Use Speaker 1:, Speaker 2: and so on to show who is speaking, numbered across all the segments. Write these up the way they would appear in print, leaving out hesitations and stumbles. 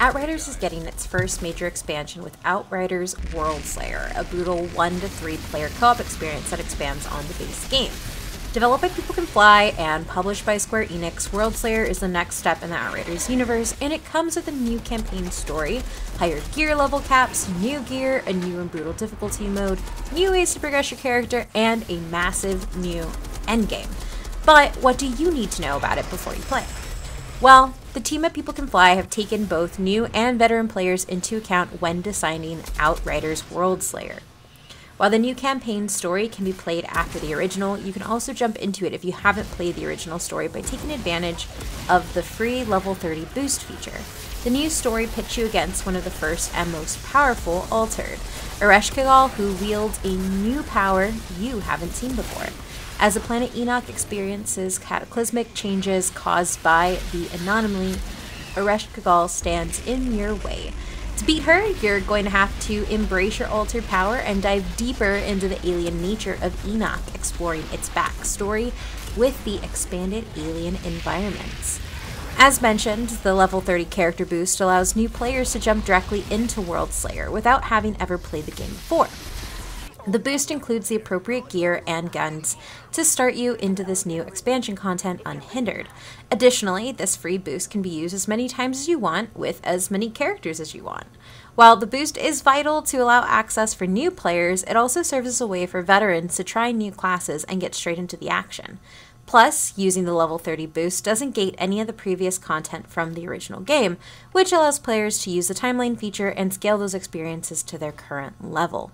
Speaker 1: Outriders is getting its first major expansion with Outriders Worldslayer, a brutal 1 to 3 player co-op experience that expands on the base game. Developed by People Can Fly and published by Square Enix, Worldslayer is the next step in the Outriders universe, and it comes with a new campaign story, higher gear level caps, new gear, a new and brutal difficulty mode, new ways to progress your character, and a massive new endgame. But what do you need to know about it before you play? Well, the team at People Can Fly have taken both new and veteran players into account when designing Outriders Worldslayer. While the new campaign story can be played after the original, you can also jump into it if you haven't played the original story by taking advantage of the free level 30 boost feature. The new story pits you against one of the first and most powerful Altered, Ereshkigal, who wields a new power you haven't seen before. As the planet Enoch experiences cataclysmic changes caused by the anomaly, Ereshkigal stands in your way. To beat her, you're going to have to embrace your altered power and dive deeper into the alien nature of Enoch, exploring its backstory with the expanded alien environments. As mentioned, the level 30 character boost allows new players to jump directly into Worldslayer without having ever played the game before. The boost includes the appropriate gear and guns to start you into this new expansion content unhindered. Additionally, this free boost can be used as many times as you want with as many characters as you want. While the boost is vital to allow access for new players, it also serves as a way for veterans to try new classes and get straight into the action. Plus, using the level 30 boost doesn't gate any of the previous content from the original game, which allows players to use the timeline feature and scale those experiences to their current level.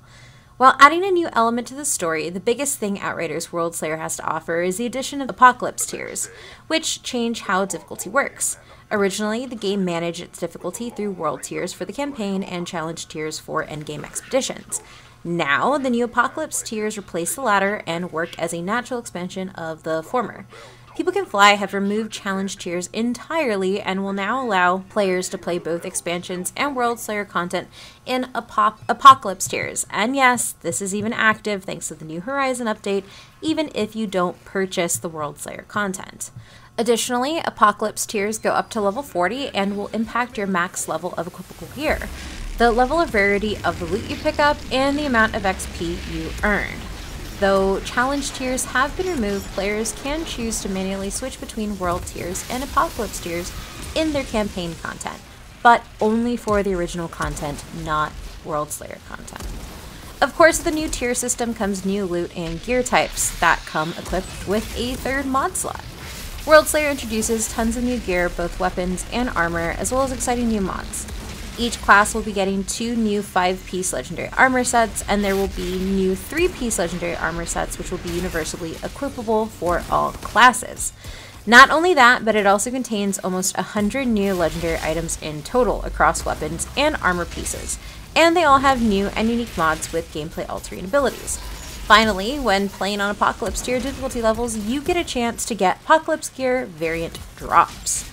Speaker 1: While adding a new element to the story, the biggest thing Outriders Worldslayer has to offer is the addition of Apocalypse tiers, which change how difficulty works. Originally, the game managed its difficulty through world tiers for the campaign and challenge tiers for endgame expeditions. Now, the new Apocalypse tiers replace the latter and work as a natural expansion of the former. People Can Fly have removed challenge tiers entirely and will now allow players to play both expansions and Worldslayer content in Apocalypse tiers. And yes, this is even active thanks to the New Horizon update, even if you don't purchase the Worldslayer content. Additionally, Apocalypse tiers go up to level 40 and will impact your max level of equipable gear, the level of rarity of the loot you pick up, and the amount of XP you earn. Though challenge tiers have been removed, players can choose to manually switch between world tiers and Apocalypse tiers in their campaign content, but only for the original content, not Worldslayer content. Of course, with the new tier system comes new loot and gear types that come equipped with a third mod slot. Worldslayer introduces tons of new gear, both weapons and armor, as well as exciting new mods. Each class will be getting 2 new 5-piece legendary armor sets, and there will be new 3-piece legendary armor sets which will be universally equipable for all classes. Not only that, but it also contains almost 100 new legendary items in total across weapons and armor pieces, and they all have new and unique mods with gameplay altering abilities. Finally, when playing on Apocalypse tier difficulty levels, you get a chance to get Apocalypse gear variant drops.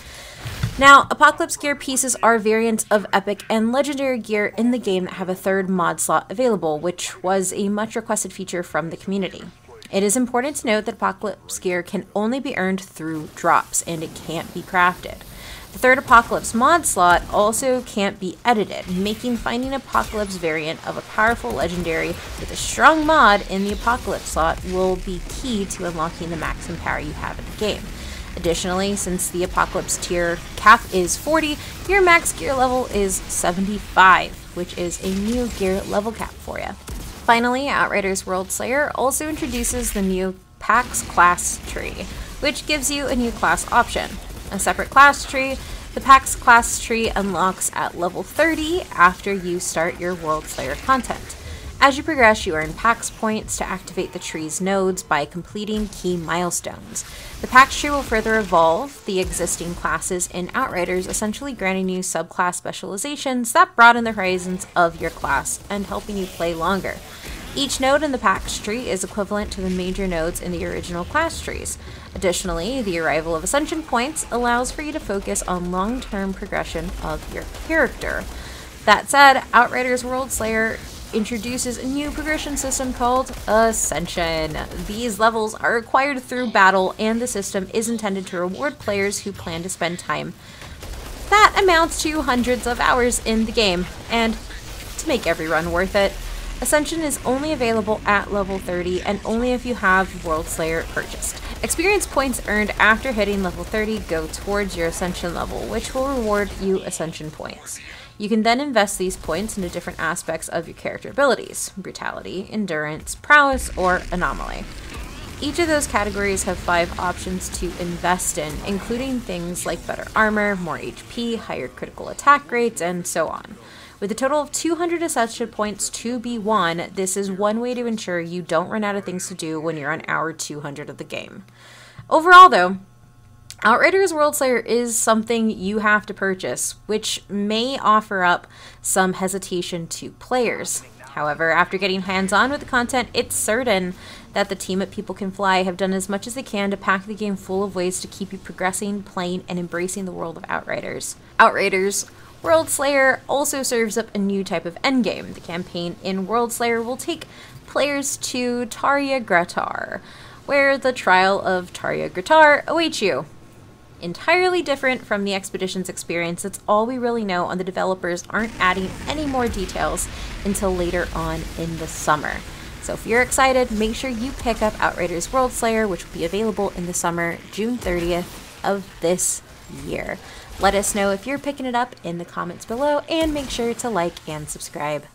Speaker 1: Now, Apocalypse gear pieces are variants of epic and legendary gear in the game that have a third mod slot available, which was a much requested feature from the community. It is important to note that Apocalypse gear can only be earned through drops, and it can't be crafted. The third Apocalypse mod slot also can't be edited, making finding an Apocalypse variant of a powerful legendary with a strong mod in the Apocalypse slot will be key to unlocking the maximum power you have in the game. Additionally, since the Apocalypse tier cap is 40, your max gear level is 75, which is a new gear level cap for you. Finally, Outriders Worldslayer also introduces the new PAX class tree, which gives you a new class option. A separate class tree, the PAX class tree unlocks at level 30 after you start your Worldslayer content. As you progress, you earn PAX points to activate the tree's nodes by completing key milestones. The PAX tree will further evolve the existing classes in Outriders, essentially granting you subclass specializations that broaden the horizons of your class and helping you play longer. Each node in the PAX tree is equivalent to the major nodes in the original class trees. Additionally, the arrival of Ascension points allows for you to focus on long-term progression of your character. That said, Outriders Worldslayer introduces a new progression system called Ascension. These levels are acquired through battle, and the system is intended to reward players who plan to spend time that amounts to hundreds of hours in the game, and to make every run worth it, Ascension is only available at level 30 and only if you have Worldslayer purchased. Experience points earned after hitting level 30 go towards your Ascension level, which will reward you Ascension points. You can then invest these points into different aspects of your character abilities: brutality, endurance, prowess, or anomaly. Each of those categories have 5 options to invest in, including things like better armor, more HP, higher critical attack rates, and so on. With a total of 200 Ascension points to be won, this is one way to ensure you don't run out of things to do when you're on hour 200 of the game. Overall though, Outriders Worldslayer is something you have to purchase, which may offer up some hesitation to players. However, after getting hands-on with the content, it's certain that the team at People Can Fly have done as much as they can to pack the game full of ways to keep you progressing, playing, and embracing the world of Outriders. Outriders Worldslayer also serves up a new type of endgame. The campaign in Worldslayer will take players to Tarja Gratar, where the trial of Tarja Gratar awaits you. Entirely different from the Expeditions experience, that's all we really know, and the developers aren't adding any more details until later on in the summer. So if you're excited, make sure you pick up Outriders Worldslayer, which will be available in the summer, June 30th of this year. Let us know if you're picking it up in the comments below, and make sure to like and subscribe.